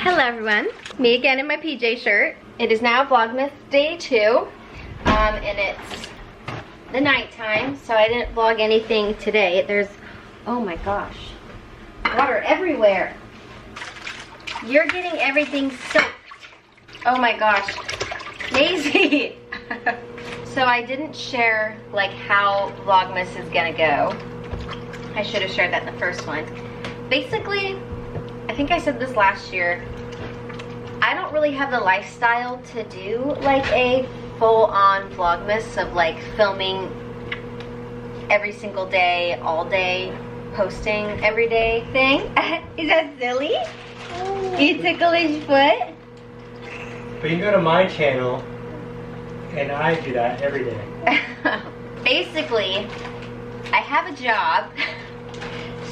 Hello everyone, me again in my PJ shirt. It is now Vlogmas day 2, and it's the nighttime, so I didn't vlog anything today. There's, oh my gosh, water everywhere. You're getting everything soaked. Oh my gosh, Maisie. So I didn't share like how Vlogmas is gonna go. I should have shared that in the first one. Basically, I think I said this last year, I don't really have the lifestyle to do like a full-on Vlogmas of like filming every single day, all day, posting every day thing. Is that silly? You tickle his foot? But you can go to my channel and I do that every day. Basically, I have a job,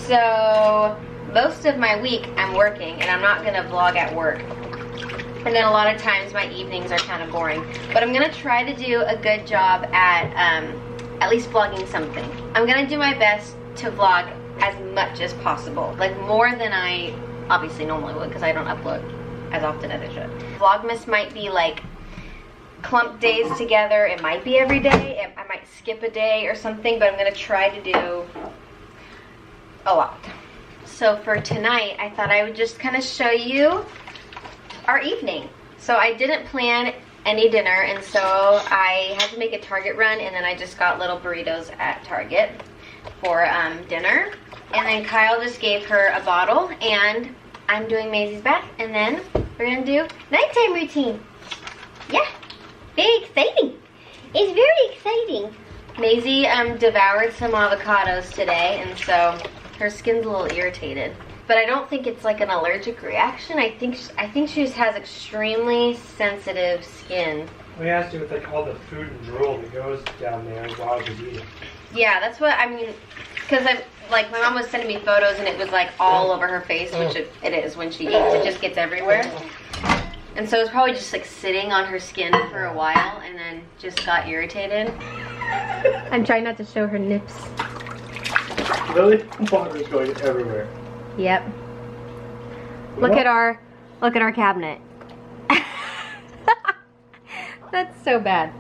so most of my week I'm working and I'm not gonna vlog at work. And then a lot of times my evenings are kind of boring. But I'm gonna try to do a good job at least vlogging something. I'm gonna do my best to vlog as much as possible. Like more than I obviously normally would, because I don't upload as often as I should. Vlogmas might be like clump days together. It might be every day. I might skip a day or something, but I'm gonna try to do a lot. So for tonight, I thought I would just kind of show you our evening. So I didn't plan any dinner, and so I had to make a Target run, and then I just got little burritos at Target for dinner. And then Kyle just gave her a bottle, and I'm doing Maisie's bath, and then we're gonna do nighttime routine. Yeah, very exciting. It's very exciting. Maisie devoured some avocados today, and so her skin's a little irritated. But I don't think it's like an allergic reaction. I think she just has extremely sensitive skin. We have to do with like all the food and drool that goes down there while she's eating. Yeah, that's what I mean. Because like my mom was sending me photos and it was like all over her face, which it is when she eats. It just gets everywhere. And so it's probably just like sitting on her skin for a while and then just got irritated. I'm trying not to show her nips. Really? Water's going everywhere. Yep. Look at our cabinet. That's so bad.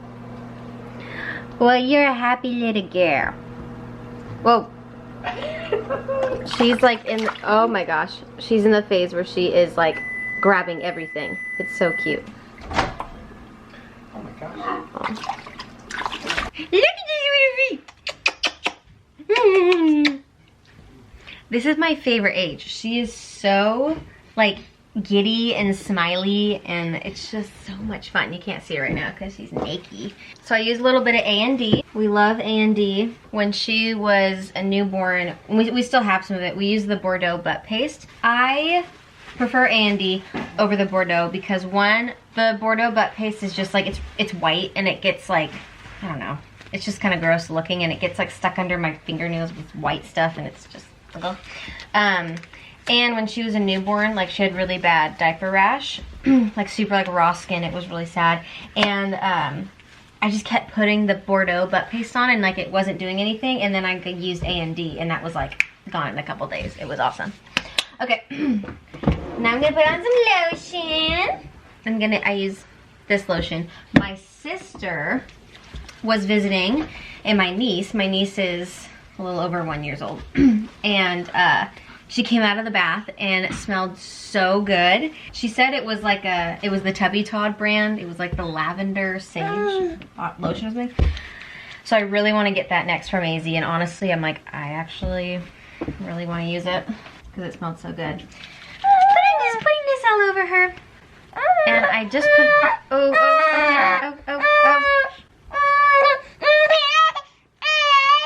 Well, you're a happy little girl. Whoa. She's like in, oh my gosh. She's in the phase where she is like grabbing everything. It's so cute. Oh my gosh. Oh. Look at this. This is my favorite age. She is so like giddy and smiley, and it's just so much fun. You can't see her right now because she's naked. So I use a little bit of A&D. We love A&D. When she was a newborn, we still have some of it. We use the Bordeaux butt paste. I prefer A&D over the Bordeaux because one, the Bordeaux butt paste is just like, it's white and it gets like, I don't know. It's just kind of gross looking and it gets like stuck under my fingernails with white stuff and it's just, and when she was a newborn, like she had really bad diaper rash, like super like raw skin. It was really sad. And I just kept putting the Bordeaux butt paste on and like it wasn't doing anything. And then I used A&D and that was like gone in a couple days. It was awesome. Okay, now I'm gonna put on some lotion. I use this lotion. My sister was visiting and my niece is a little over 1 year old. And she came out of the bath and it smelled so good. She said it was like it was the Tubby Todd brand. It was like the lavender sage lotion or something. So I really want to get that next for Maisie. And honestly, I'm like, I actually really want to use it because it smelled so good. Just putting this all over her. And I just put,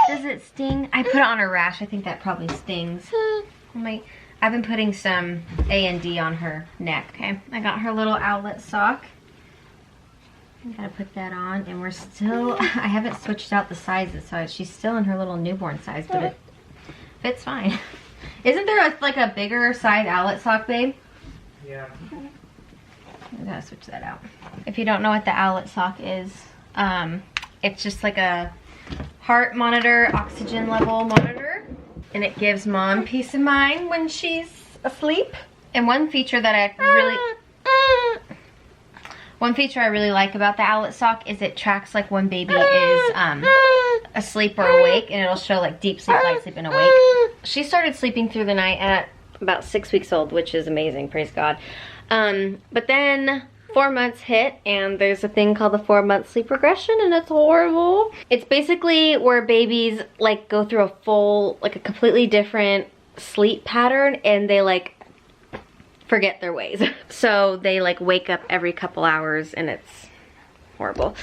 Does it sting? I put it on her rash. I think that probably stings. I've been putting some A&D on her neck, okay? I got her little outlet sock. I gotta put that on, and we're still, I haven't switched out the sizes, so she's still in her little newborn size, but it fits fine. Isn't there like a bigger size outlet sock, babe? Yeah. I gotta switch that out. If you don't know what the outlet sock is, it's just like a heart monitor, oxygen level monitor, and it gives mom peace of mind when she's asleep. And one feature I really like about the Owlet sock is it tracks like when baby is asleep or awake, and it'll show like deep sleep, light sleep, and awake. She started sleeping through the night at about 6 weeks old, which is amazing, praise God. But then 4 months hit, and there's a thing called the 4-month sleep regression, and it's horrible. It's basically where babies like go through a full, like a completely different sleep pattern, and they like forget their ways. So they like wake up every couple hours, and it's horrible.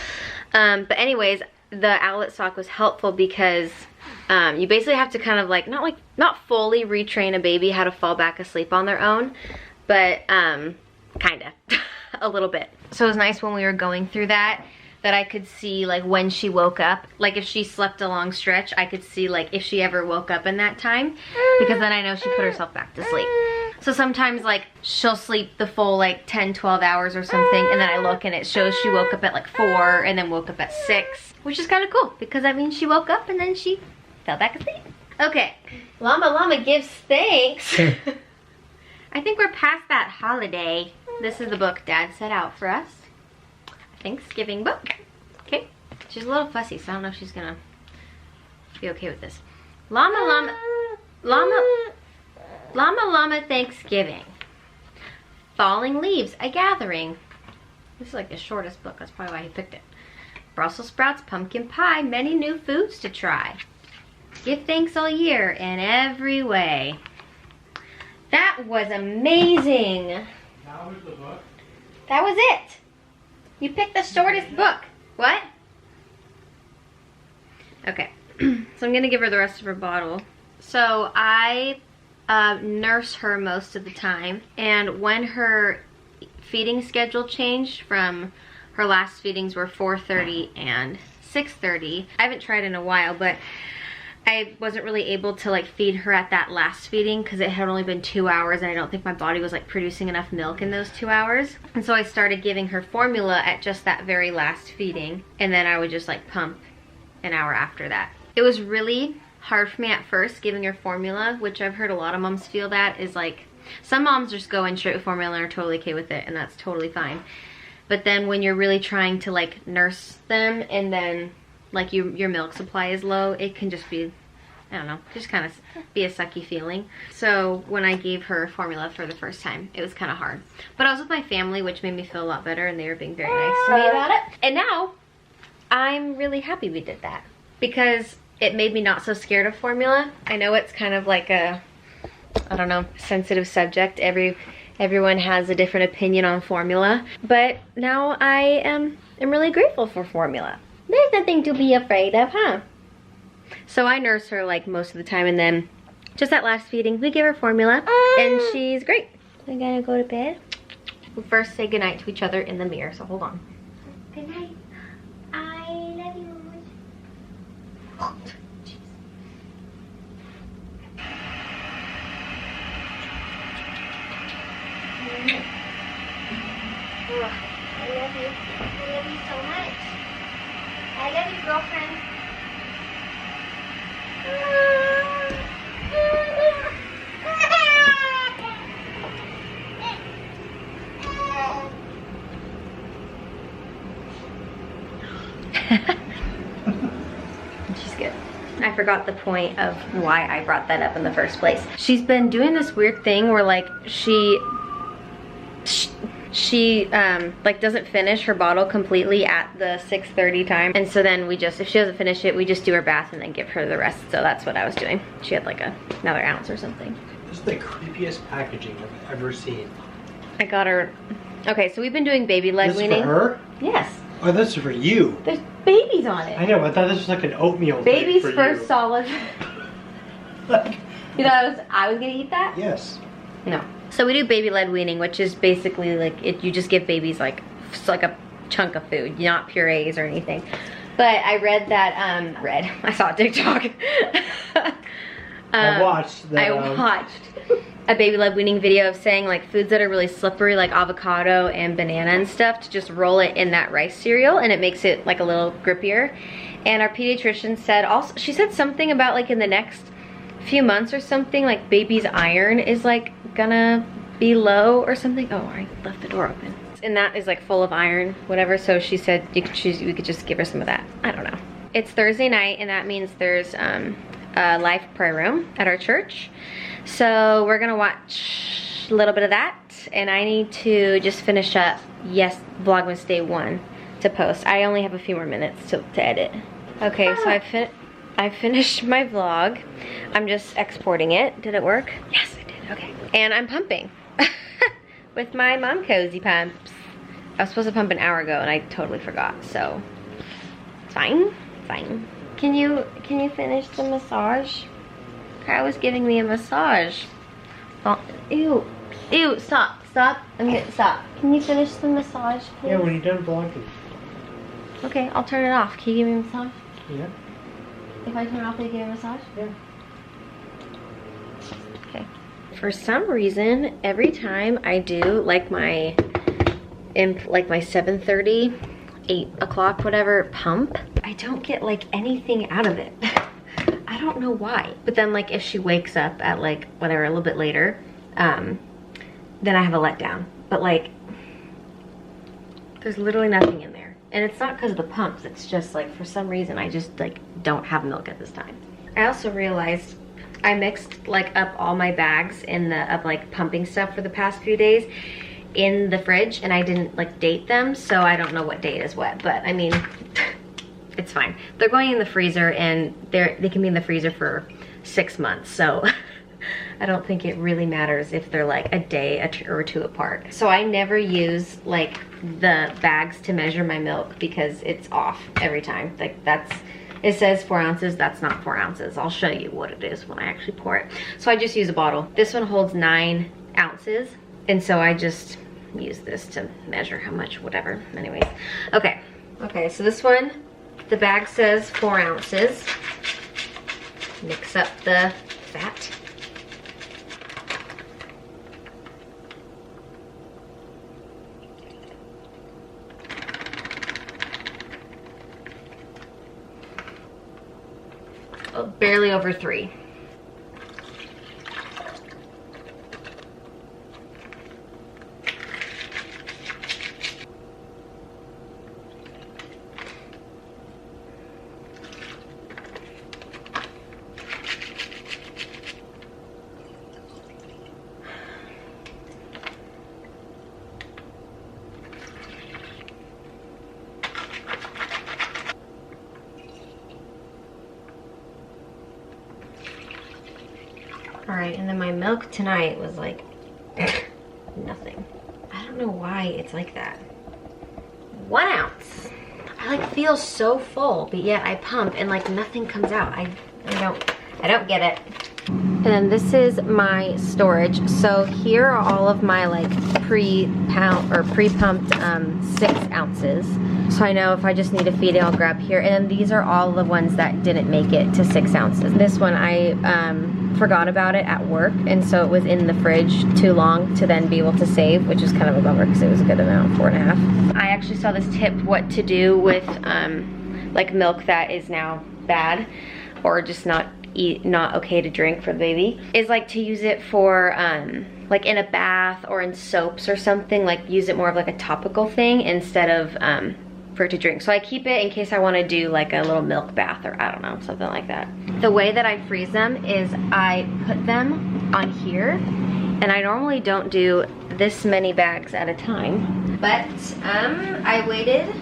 But anyways, the Owlet sock was helpful because you basically have to kind of like, not fully retrain a baby how to fall back asleep on their own, but kinda, a little bit. So it was nice when we were going through that I could see like when she woke up. Like if she slept a long stretch, I could see like if she ever woke up in that time, because then I know she put herself back to sleep. So sometimes like she'll sleep the full like 10, 12 hours or something, and then I look and it shows she woke up at like 4 and then woke up at 6, which is kind of cool because that means she woke up and then she fell back asleep. Okay, Llama gives thanks. I think we're past that holiday. This is the book Dad set out for us. Thanksgiving book. Okay, she's a little fussy, so I don't know if she's gonna be okay with this. Llama Thanksgiving. Falling Leaves, a gathering. This is like the shortest book, that's probably why he picked it. Brussels sprouts, pumpkin pie, many new foods to try. Give thanks all year in every way. That was amazing. That was the book? That was it. You picked the shortest book. What? Okay, so I'm gonna give her the rest of her bottle. So I nurse her most of the time, and when her feeding schedule changed from her last feedings were 4:30 and 6:30. I haven't tried in a while, but I wasn't really able to like feed her at that last feeding because it had only been 2 hours, and I don't think my body was like producing enough milk in those 2 hours. And so I started giving her formula at just that very last feeding, and then I would just like pump an hour after that. It was really hard for me at first giving her formula, which I've heard a lot of moms feel that is like, some moms just go in straight with formula and are totally okay with it, and that's totally fine. But then when you're really trying to like nurse them, and then like your milk supply is low, it can just be, I don't know, just kind of be a sucky feeling. So when I gave her formula for the first time, it was kind of hard. But I was with my family, which made me feel a lot better, and they were being very nice to me about it. And now I'm really happy we did that because it made me not so scared of formula. I know it's kind of like a, I don't know, sensitive subject. Everyone has a different opinion on formula, but now I am really grateful for formula. There's nothing to be afraid of, huh? So I nurse her like most of the time, and then just that last feeding, we give her formula, and she's great. We're gonna go to bed. We'll first say goodnight to each other in the mirror, so hold on. Good night. I love you. Oh, jeez. I love you. I love you so much. I love you, girlfriend. She's good. I forgot the point of why I brought that up in the first place. She's been doing this weird thing where like she like doesn't finish her bottle completely at the 6:30 time, and so then we just, if she doesn't finish it, we just do her bath and then give her the rest. So that's what I was doing. She had like another ounce or something. This is the creepiest packaging I've ever seen. I got her. Okay, so we've been doing baby-led weaning. This is for her? Yes. Oh, this is for you. There's babies on it. I know, I thought this was like an oatmeal Baby's thing for first you. solid. Like, You thought I was gonna eat that? yes. No. So we do baby-led weaning, which is basically like you just give babies like a chunk of food, not purees or anything. But I read that I saw a TikTok. I watched that. I watched a baby-led weaning video of saying like foods that are really slippery, like avocado and banana and stuff, to just roll it in that rice cereal, and it makes it like a little grippier. And our pediatrician said also, she said something about like in the next few months or something, like baby's iron is like gonna below or something. Oh, I left the door open. And that is like full of iron, whatever. So she said you could choose, we could just give her some of that. I don't know. It's Thursday night, and that means there's a live prayer room at our church. So we're gonna watch a little bit of that, and I need to just finish up, yes, Vlogmas Day 1 to post. I only have a few more minutes to edit. Okay, so I finished my vlog. I'm just exporting it. Did it work? Yes, it did. Okay. And I'm pumping with my MomCozy pumps. I was supposed to pump an hour ago, and I totally forgot. So it's fine. Fine. Can you finish the massage? Kyle was giving me a massage. Oh, ew, stop. I'm gonna stop. Can you finish the massage, please? Yeah, when you're done vlogging. Okay, I'll turn it off. Can you give me a massage? Yeah. If I turn it off, will you give me a massage? Yeah. Okay. For some reason, every time I do like my 7:30, 8 o'clock, whatever, pump, I don't get like anything out of it. I don't know why. But then like if she wakes up at like whatever, a little bit later, then I have a letdown. But like, there's literally nothing in there. And it's not because of the pumps, it's just like for some reason I just like don't have milk at this time. I also realized I mixed like up all my bags in the like pumping stuff for the past few days in the fridge, and I didn't like date them, so I don't know what date is what, but I mean, it's fine. They're going in the freezer, and they can be in the freezer for 6 months, so I don't think it really matters if they're like a day or two apart. So I never use like the bags to measure my milk because it's off every time. Like it says 4 ounces, that's not 4 ounces. I'll show you what it is when I actually pour it. So I just use a bottle. This one holds 9 ounces, and so I just use this to measure how much, whatever. Anyways, okay, so this one, the bag says 4 ounces. Mix up the fat. Oh, barely over 3. All right, and then my milk tonight was like nothing. I don't know why it's like that. 1 ounce. I like feel so full, but yet I pump and like nothing comes out. I don't get it. And then this is my storage. So here are all of my like pre-pumped 6 ounces. So I know if I just need a feeding, I'll grab here. And then these are all the ones that didn't make it to 6 ounces. This one I forgot about it at work, and so it was in the fridge too long to then be able to save, which is kind of a bummer because it was a good amount, 4.5. I actually saw this tip what to do with like milk that is now bad or just not okay to drink for the baby, is like to use it for like in a bath or in soaps or something, like use it more of like a topical thing instead of for it to drink. So I keep it in case I want to do like a little milk bath or I don't know, something like that. The way that I freeze them is I put them on here, and I normally don't do this many bags at a time, but I waited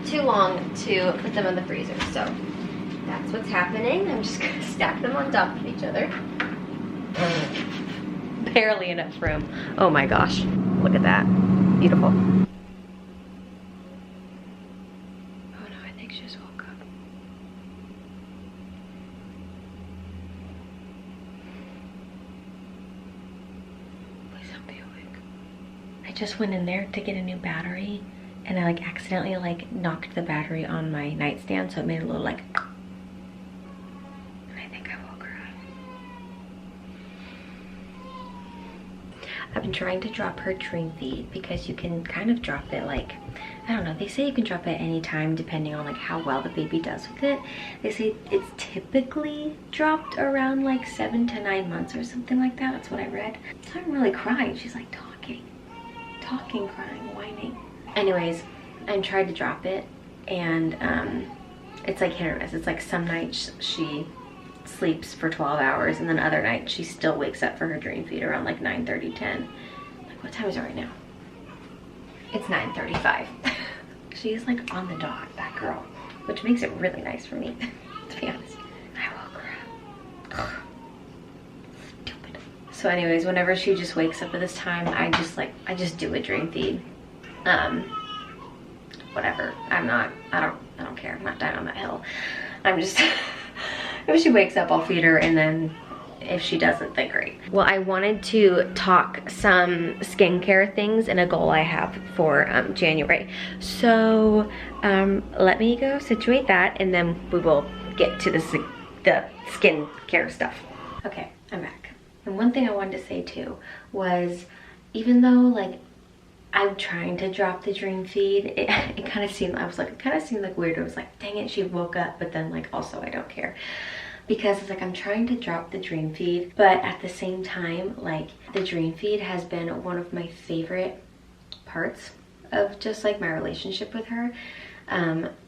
too long to put them in the freezer, so that's what's happening. I'm just gonna stack them on top of each other. Barely enough room. Oh my gosh, look at that, beautiful. I just went in there to get a new battery, and I like accidentally like knocked the battery on my nightstand, so it made a little like, and I think I woke her up. I've been trying to drop her dream feed because you can kind of drop it like, I don't know, they say you can drop it any time depending on like how well the baby does with it. They say it's typically dropped around like 7 to 9 months or something like that. That's what I read. So I'm really crying. She's like talking, crying, whining. Anyways, I tried to drop it, and it's like hit or miss. It's like some nights she sleeps for 12 hours and then other nights she still wakes up for her dream feed around like 9:30, 10. Like, what time is it right now? It's 9:35. She's like on the dot, that girl, which makes it really nice for me, to be honest. I woke her up. Stupid. So anyways, whenever she just wakes up at this time, I just do a dream feed. Whatever. I don't care. I'm not dying on that hill. I'm just, if she wakes up, I'll feed her, and then if she doesn't, then great. Well, I wanted to talk some skincare things and a goal I have for January. So let me go situate that, and then we will get to the skincare stuff. Okay, I'm back. And one thing I wanted to say too was, even though like I'm trying to drop the dream feed, it kind of seemed, it kind of seemed like weird. I was like, dang it, she woke up, but then like also I don't care. Because it's like I'm trying to drop the dream feed, but at the same time, like the dream feed has been one of my favorite parts of just like my relationship with her,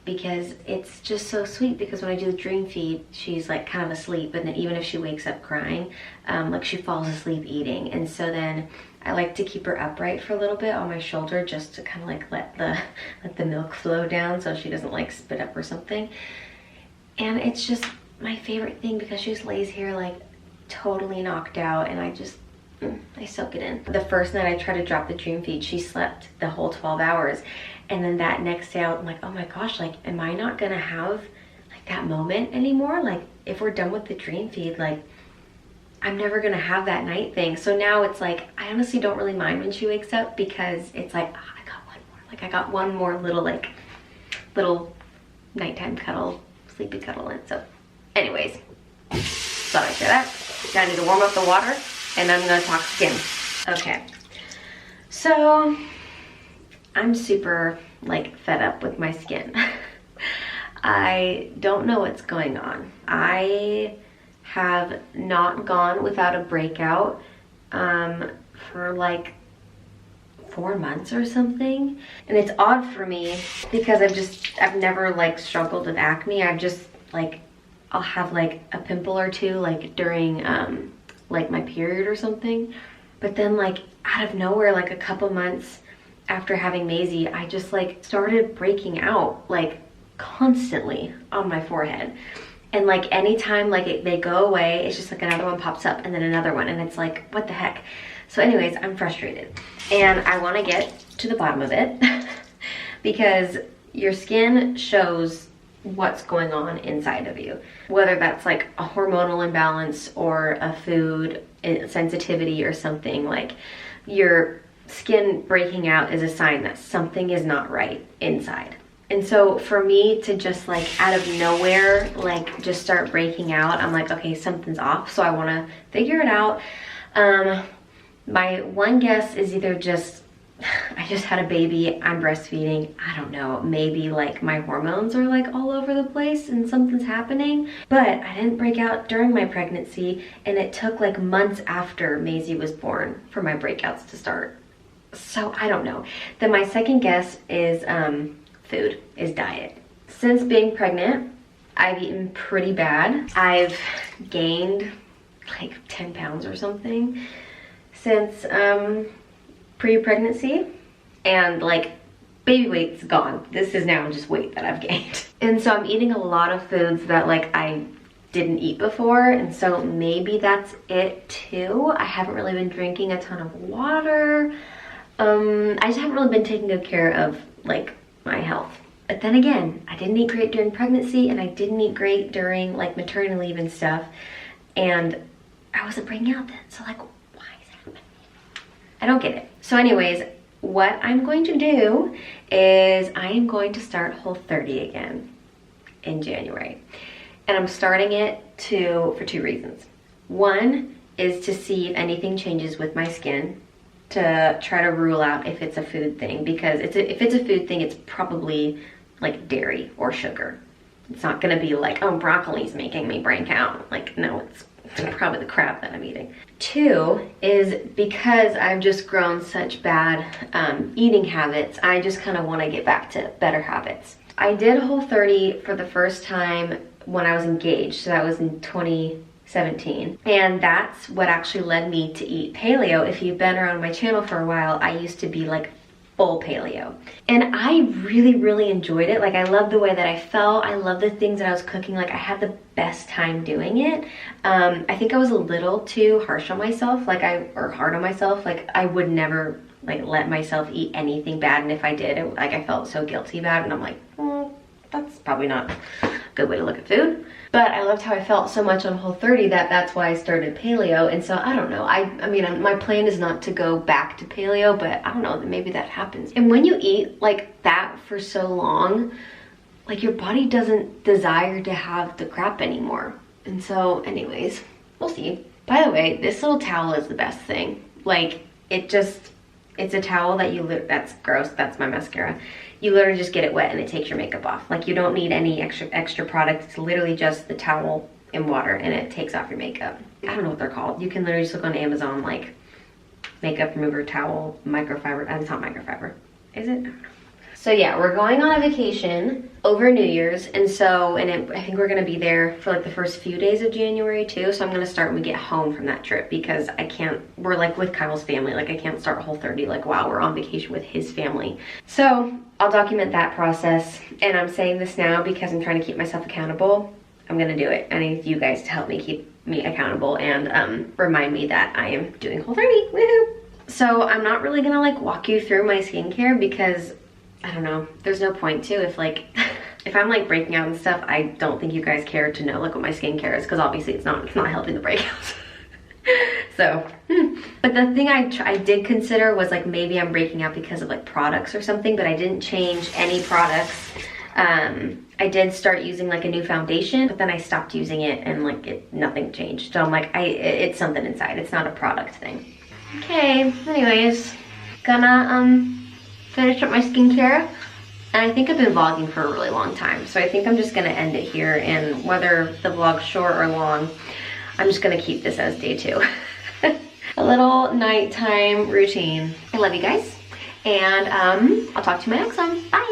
because it's just so sweet. Because when I do the dream feed, she's like kind of asleep, and then even if she wakes up crying, like she falls asleep eating. And so then I like to keep her upright for a little bit on my shoulder, just to kind of like let the milk flow down so she doesn't like spit up or something. And it's just my favorite thing, because she just lays here like totally knocked out, and I soak it in. The first night I tried to drop the dream feed, she slept the whole 12 hours. And then that next day I'm like, oh my gosh, like am I not gonna have like that moment anymore? Like if we're done with the dream feed, like I'm never gonna have that night thing. So now it's like, I honestly don't really mind when she wakes up, because it's like, oh, I got one more. Like I got one more little nighttime cuddle, sleepy cuddle in. So anyways, thought I'd share that. Now I need to warm up the water, and I'm gonna talk skin. Okay, so I'm super like fed up with my skin. I don't know what's going on. I have not gone without a breakout for like 4 months or something. And it's odd for me, because I've never like struggled with acne. I've just like, I'll have like a pimple or two like during like my period or something. But then like out of nowhere, like a couple months after having Maisie, I just like started breaking out like constantly on my forehead. And like anytime like they go away, it's just like another one pops up, and then another one, and it's like, what the heck? So anyways, I'm frustrated, and I want to get to the bottom of it because your skin shows what's going on inside of you, whether that's like a hormonal imbalance or a food sensitivity or something. Like your skin breaking out is a sign that something is not right inside. And so for me to just like out of nowhere, like just start breaking out, I'm like, okay, something's off. So I want to figure it out. My one guess is either just, I just had a baby, I'm breastfeeding, I don't know, maybe like my hormones are like all over the place and something's happening. But I didn't break out during my pregnancy, and it took like months after Maisie was born for my breakouts to start. So I don't know. Then my second guess is food, is diet. Since being pregnant, I've eaten pretty bad. I've gained like 10 pounds or something since pre-pregnancy, and like baby weight's gone. This is now just weight that I've gained. And so I'm eating a lot of foods that like I didn't eat before, and so maybe that's it too. I haven't really been drinking a ton of water. I just haven't really been taking good care of like my health. But then again, I didn't eat great during pregnancy, and I didn't eat great during like maternity leave and stuff, and I wasn't breaking out then. So like, why is that happening? I don't get it. So anyways, what I'm going to do is I am going to start Whole30 again in January. And I'm starting it for two reasons. One is to see if anything changes with my skin. to try to rule out if it's a food thing, because if it's a food thing, it's probably like dairy or sugar. It's not gonna be like, oh, broccoli's making me break out. Like, no, it's probably the crap that I'm eating. 2 is because I've just grown such bad eating habits, I just kind of want to get back to better habits. I did Whole30 for the first time when I was engaged, so that was in 2017, and that's what actually led me to eat paleo. If you've been around my channel for a while, I used to be like full paleo, and I really enjoyed it. Like, I loved the way that I felt. I loved the things that I was cooking. Like, I had the best time doing it. I think I was a little too harsh on myself, or hard on myself. Like, I would never like let myself eat anything bad, and if I did, I felt so guilty about it, and I'm like, that's probably not a good way to look at food. But I loved how I felt so much on Whole30 that's why I started paleo. And so I don't know, I mean, my plan is not to go back to paleo, but I don't know, maybe that happens. And when you eat like that for so long, like, your body doesn't desire to have the crap anymore. And so anyways, we'll see. By the way, this little towel is the best thing. Like, it's a towel that that's gross, that's my mascara. You literally just get it wet and it takes your makeup off. Like, you don't need any extra product. It's literally just the towel in water and it takes off your makeup. I don't know what they're called. You can literally just look on Amazon, like, makeup remover towel, microfiber. It's not microfiber, is it? So yeah, we're going on a vacation over New Year's, and I think we're gonna be there for like the first few days of January too. So I'm gonna start when we get home from that trip, because we're like with Kyle's family. Like, I can't start Whole30 like while we're on vacation with his family. So I'll document that process, and I'm saying this now because I'm trying to keep myself accountable. I'm gonna do it. I need you guys to help me keep me accountable and remind me that I am doing Whole30. Woohoo! So I'm not really gonna like walk you through my skincare, because I don't know, there's no point to. If like if I'm like breaking out and stuff, I don't think you guys care to know like what my skincare is, because obviously it's not helping the breakouts. So but the thing I did consider was like, maybe I'm breaking out because of like products or something, but I didn't change any products. I did start using like a new foundation, but then I stopped using it and like nothing changed. So I'm like, it's something inside, it's not a product thing. Okay, anyways, gonna finish up my skincare, and I think I've been vlogging for a really long time, so I think I'm just gonna end it here, and whether the vlog's short or long, I'm just gonna keep this as day 2. A little nighttime routine. I love you guys, and I'll talk to you in my next one. Bye.